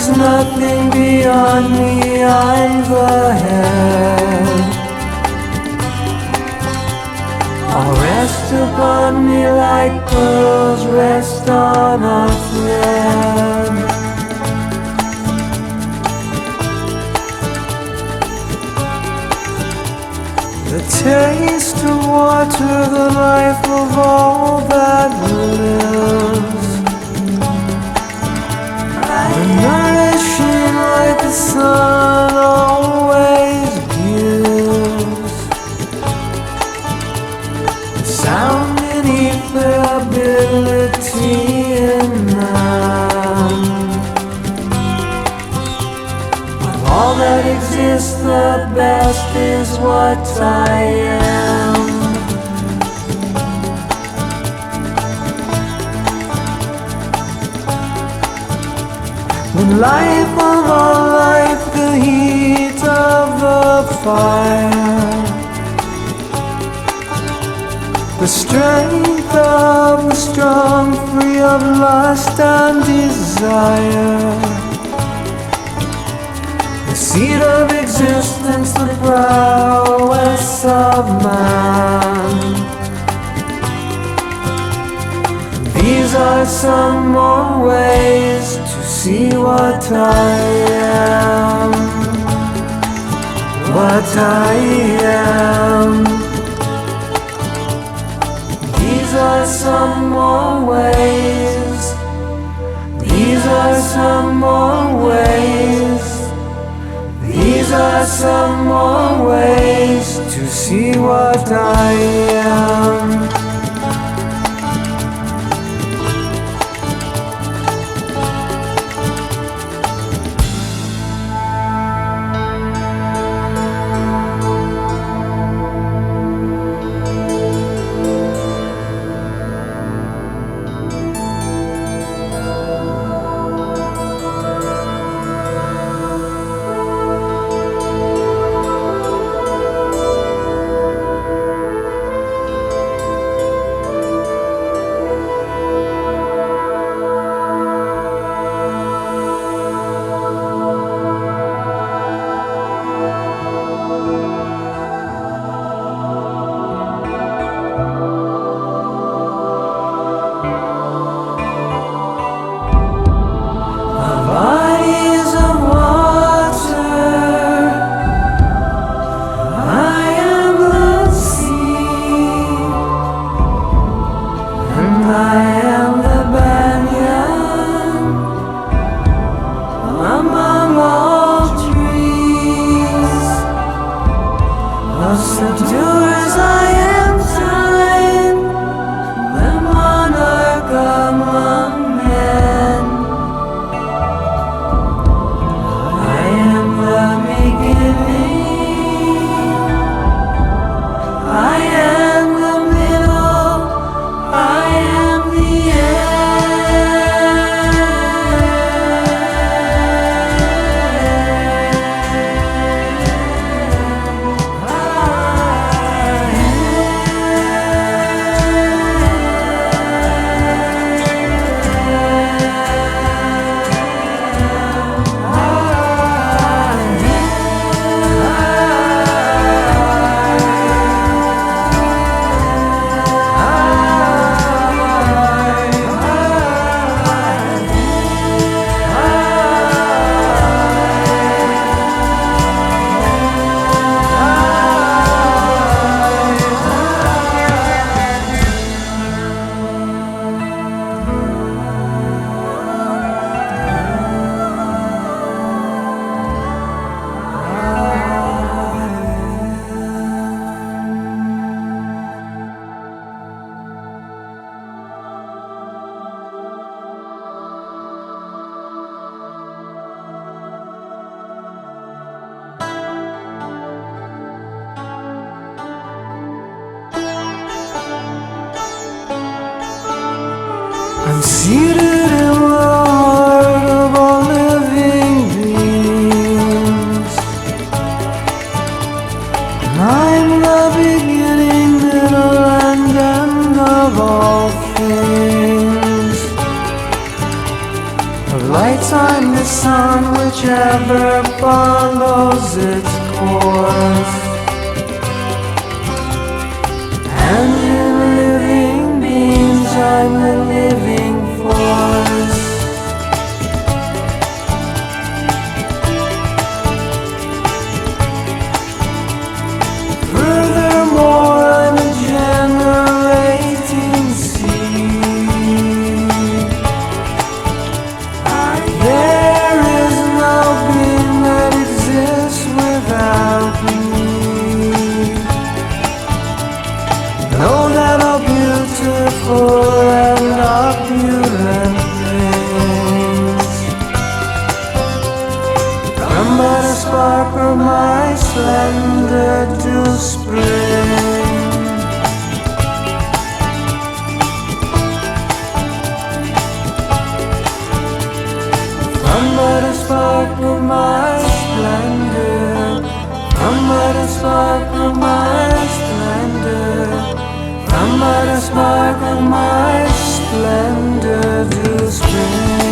There's nothing beyond me I've ahead. All rest upon me like pearls rest on a thread. The taste of water, the life of all that lives. The nourishing light the sun always gives. The sound beneath their ability in them. Of all that exists, the best is what I am. When life of all life, the heat of the fire, the strength of the strong, free of lust and desire, the seed of existence, the prowess of man. These are some more ways to see what I am, what I am. These are some more ways, these are some more ways, these are some more ways to see what I am. lights on the sun, whichever follows its course. And in living beings, I'm the living force. Furthermore, I'm a generating seed. There is no being that exists without me. Know that all beautiful and opulent things come but a spark of my splendor to spring. Come but a spark of my splendor. Come but a spark of my splendor. Come but a spark of my splendor to spring.